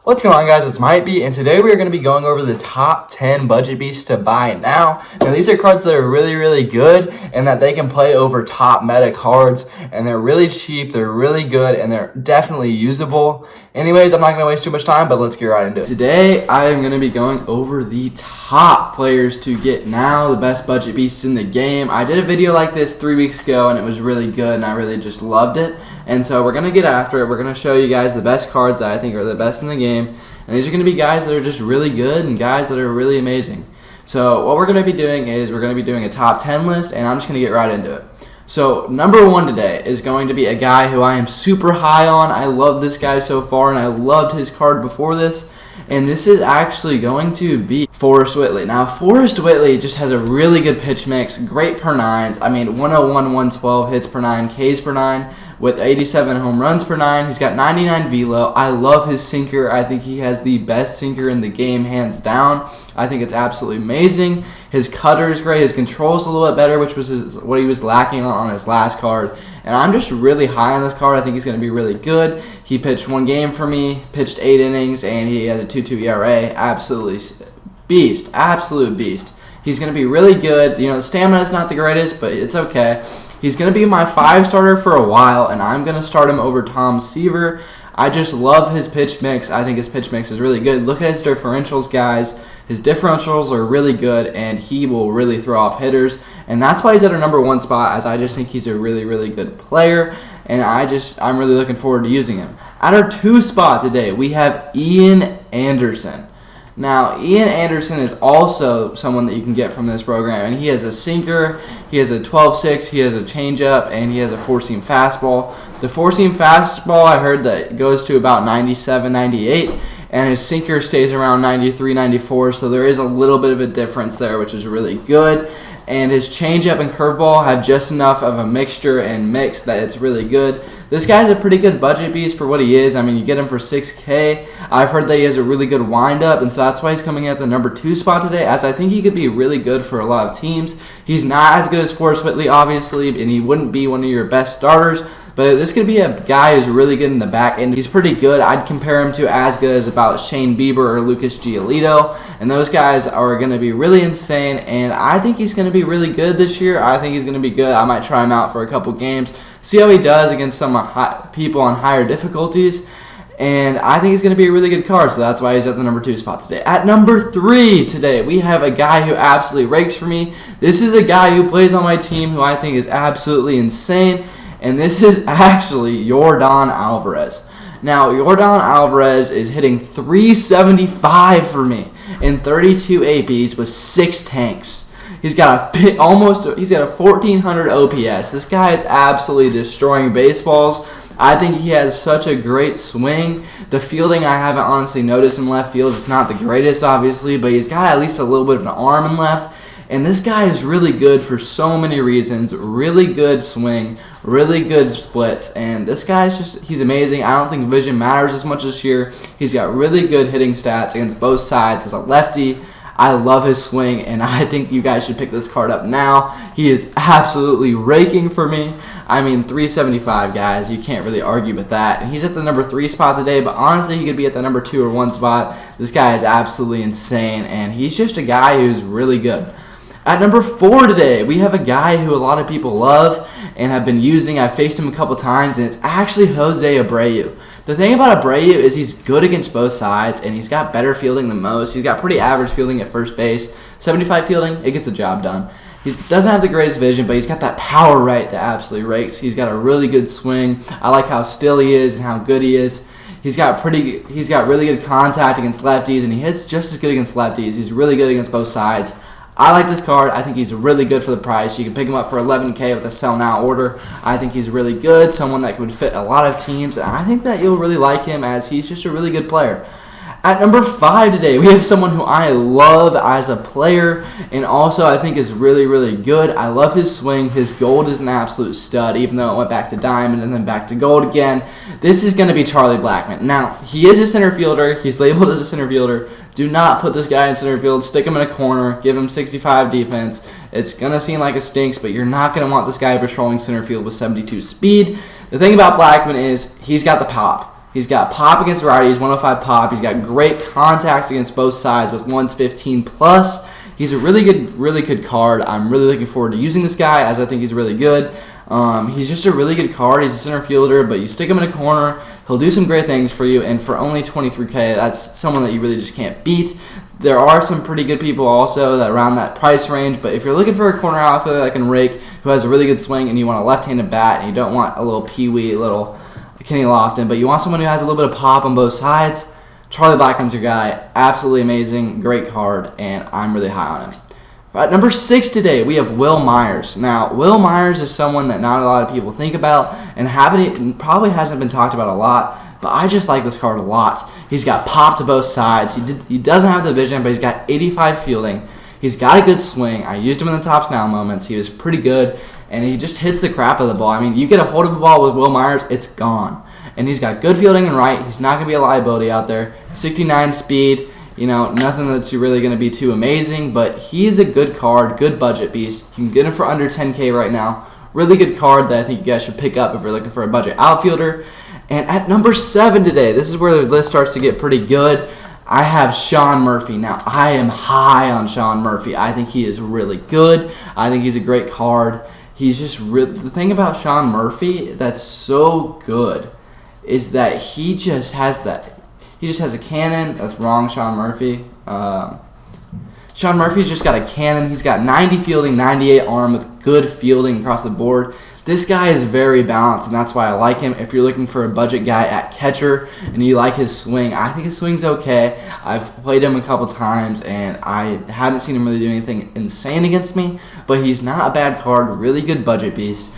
What's going on, guys? It's Might Be, and today we are going to be going over the top 10 budget beasts to buy now. Now, these are cards that are really, really good and that they can play over top meta cards, and they're really cheap, they're really good, and they're definitely usable. Anyways, I'm not going to waste too much time, but let's get right into it. Today, I am going to be going over the top players to get now, the best budget beasts in the game. I did a video like this 3 weeks ago, and it was really good, and I really just loved it. And so we're going to get after it. We're going to show you guys the best cards that I think are the best in the game. And these are going to be guys that are just really good and guys that are really amazing. So what we're going to be doing is we're going to be doing a top 10 list, and I'm just going to get right into it. So number one today is going to be a guy who I am super high on. I love this guy so far, and I loved his card before this. And this is actually going to be Forrest Whitley. Now, Forrest Whitley just has a really good pitch mix, great per nines. I mean, 101, 112 hits per nine, Ks per nine, with 87 home runs per nine. He's got 99 velo. I love his sinker. I think he has the best sinker in the game, hands down. I think it's absolutely amazing. His cutter is great. His control is a little bit better, which was what he was lacking on his last card. And I'm just really high on this card. I think he's going to be really good. He pitched one game for me, pitched 8 innings, and he has a 2.2 ERA. Absolutely beast. Absolute beast. He's going to be really good. You know, the stamina is not the greatest, but it's okay. He's going to be my 5-starter for a while, and I'm going to start him over Tom Seaver. I just love his pitch mix. I think his pitch mix is really good. Look at his differentials, guys. His differentials are really good, and he will really throw off hitters. And that's why he's at our number one spot, as I just think he's a really, really good player. And I'm really looking forward to using him. At our 2 spot today, we have Ian Anderson. Now, Ian Anderson is also someone that you can get from this program, and he has a sinker, he has a 12-6, he has a changeup, and he has a 4-seam fastball. The 4-seam fastball, I heard that goes to about 97, 98, and his sinker stays around 93, 94, so there is a little bit of a difference there, which is really good. And his changeup and curveball have just enough of a mixture and mix that it's really good. This guy's a pretty good budget beast for what he is. I mean, you get him for $6K. I've heard that he has a really good windup, and so that's why he's coming at the number 2 spot today, as I think he could be really good for a lot of teams. He's not as good as Forrest Whitley, obviously, and he wouldn't be one of your best starters. But this could be a guy who's really good in the back end. He's pretty good. I'd compare him to as good as about Shane Bieber or Lucas Giolito. And those guys are going to be really insane. And I think he's going to be really good this year. I think he's going to be good. I might try him out for a couple games. See how he does against some people on higher difficulties. And I think he's going to be a really good card, so that's why he's at the number 2 spot today. At number 3 today, we have a guy who absolutely rakes for me. This is a guy who plays on my team who I think is absolutely insane. And this is actually Yordan Alvarez. Now, Yordan Alvarez is hitting 375 for me in 32 APs with 6 tanks. He's got a 1400 OPS. This guy is absolutely destroying baseballs. I think he has such a great swing. The fielding, I haven't honestly noticed in left field. It's not the greatest, obviously, but he's got at least a little bit of an arm in left. And this guy is really good for so many reasons. Really good swing, really good splits, and this guy's he's amazing. I don't think vision matters as much this year. He's got really good hitting stats against both sides. As a lefty, I love his swing, and I think you guys should pick this card up now. He is absolutely raking for me. I mean, 375, guys. You can't really argue with that. And he's at the number 3 spot today, but honestly, he could be at the number 2 or 1 spot. This guy is absolutely insane, and he's just a guy who's really good. At number 4 today, we have a guy who a lot of people love and have been using. I've faced him a couple times, and it's actually Jose Abreu. The thing about Abreu is he's good against both sides, and he's got better fielding than most. He's got pretty average fielding at first base. 75 fielding, it gets the job done. He doesn't have the greatest vision, but he's got that power right that absolutely rakes. He's got a really good swing. I like how still he is and how good he is. He's got really good contact against lefties, and he hits just as good against lefties. He's really good against both sides. I like this card. I think he's really good for the price. You can pick him up for $11K with a sell now order. I think he's really good, someone that could fit a lot of teams, and I think that you'll really like him as he's just a really good player. At number 5 today, we have someone who I love as a player and also I think is really, really good. I love his swing. His gold is an absolute stud, even though it went back to diamond and then back to gold again. This is going to be Charlie Blackmon. Now, he is a center fielder. He's labeled as a center fielder. Do not put this guy in center field. Stick him in a corner. Give him 65 defense. It's going to seem like it stinks, but you're not going to want this guy patrolling center field with 72 speed. The thing about Blackmon is he's got the pop. He's got pop against righties, 105 pop. He's got great contacts against both sides with 115 plus. He's a really good card. I'm really looking forward to using this guy as I think he's really good. He's just a really good card. He's a center fielder, but you stick him in a corner, he'll do some great things for you, and for only 23K, that's someone that you really just can't beat. There are some pretty good people also that around that price range, but if you're looking for a corner outfielder that can rake, who has a really good swing, and you want a left-handed bat, and you don't want a little peewee, little Kenny Lofton, but you want someone who has a little bit of pop on both sides, Charlie Blackmon's your guy. Absolutely amazing, great card, and I'm really high on him. At number 6 today, we have Will Myers. Now, Will Myers is someone that not a lot of people think about and probably hasn't been talked about a lot, but I just like this card a lot. He's got pop to both sides. He doesn't have the vision, but he's got 85 fielding. He's got a good swing. I used him in the tops now moments. He was pretty good, and he just hits the crap out of the ball. I mean, you get a hold of the ball with Will Myers, it's gone. And he's got good fielding and right. He's not going to be a liability out there. 69 speed. You know, nothing that's really going to be too amazing, but he's a good card, good budget beast. You can get him for under 10K right now. Really good card that I think you guys should pick up if you're looking for a budget outfielder. And at number 7 today, this is where the list starts to get pretty good. I have Sean Murphy. Now, I am high on Sean Murphy. I think he is really good. I think he's a great card. He's just the thing about Sean Murphy that's so good is that he just has a cannon. That's wrong, Sean Murphy. Sean Murphy's just got a cannon. He's got 90 fielding, 98 arm with good fielding across the board. This guy is very balanced, and that's why I like him. If you're looking for a budget guy at catcher and you like his swing, I think his swing's okay. I've played him a couple times, and I haven't seen him really do anything insane against me, but he's not a bad card. Really good budget beast.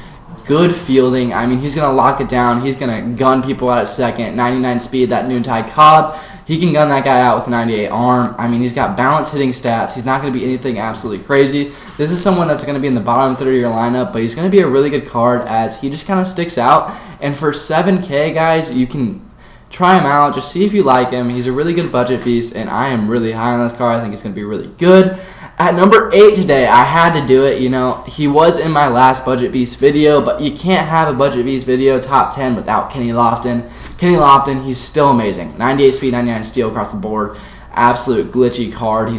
Good fielding. I mean, he's going to lock it down. He's going to gun people out at second. 99 speed, that noontide Cobb. He can gun that guy out with a 98 arm. I mean, he's got balanced hitting stats. He's not going to be anything absolutely crazy. This is someone that's going to be in the bottom third of your lineup, but he's going to be a really good card as he just kind of sticks out. And for 7K, guys, you can try him out. Just see if you like him. He's a really good budget beast, and I am really high on this card. I think he's going to be really good. At number 8 today, I had to do it. You know, he was in my last Budget Beast video, but you can't have a Budget Beast video top 10 without Kenny Lofton. Kenny Lofton, he's still amazing. 98 speed, 99 steal across the board. Absolute glitchy card.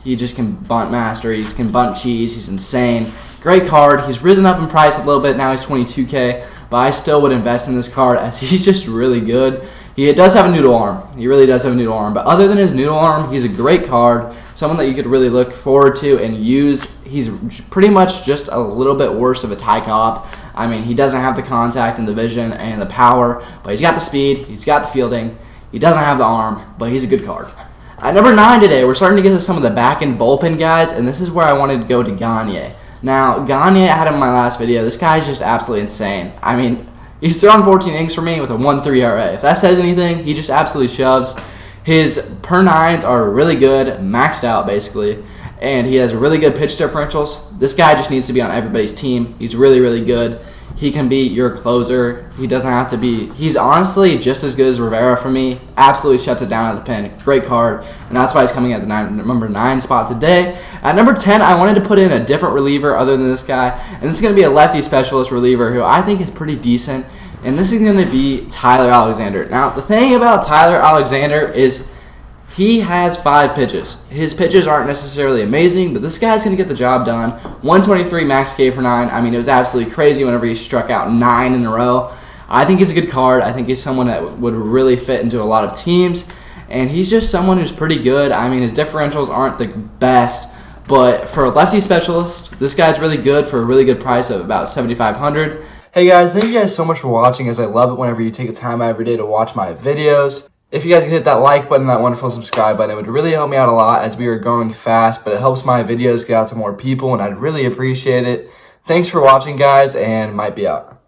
He just can bunt master. He can bunt cheese. He's insane. Great card. He's risen up in price a little bit. Now he's 22K, but I still would invest in this card as he's just really good. He does have a noodle arm. He really does have a noodle arm. But other than his noodle arm, he's a great card. Someone that you could really look forward to and use. He's pretty much just a little bit worse of a Ty Cobb. I mean, he doesn't have the contact and the vision and the power, but he's got the speed. He's got the fielding. He doesn't have the arm, but he's a good card. At number 9 today, we're starting to get to some of the back-end bullpen guys, and this is where I wanted to go to Gagne. Now, Gagne, I had him in my last video. This guy's just absolutely insane. I mean, he's thrown 14 innings for me with a 1.3 ERA. If that says anything, he just absolutely shoves. His per nines are really good, maxed out basically, and he has really good pitch differentials. This guy just needs to be on everybody's team. He's really, really good. He can be your closer. He doesn't have to be. He's honestly just as good as Rivera for me. Absolutely shuts it down at the pen. Great card, and that's why he's coming at the number 9 spot today. At number 10, I wanted to put in a different reliever other than this guy, and this is going to be a lefty specialist reliever who I think is pretty decent. And this is going to be Tyler Alexander. Now, the thing about Tyler Alexander is he has 5 pitches. His pitches aren't necessarily amazing, but this guy's going to get the job done. 123 max K per 9. I mean, it was absolutely crazy whenever he struck out 9 in a row. I think he's a good card. I think he's someone that would really fit into a lot of teams. And he's just someone who's pretty good. I mean, his differentials aren't the best, but for a lefty specialist, this guy's really good for a really good price of about $7,500. Hey guys, thank you guys so much for watching, as I love it whenever you take the time out every day to watch my videos. If you guys can hit that like button, that wonderful subscribe button, it would really help me out a lot as we are growing fast, but it helps my videos get out to more people, and I'd really appreciate it. Thanks for watching, guys, and might be out.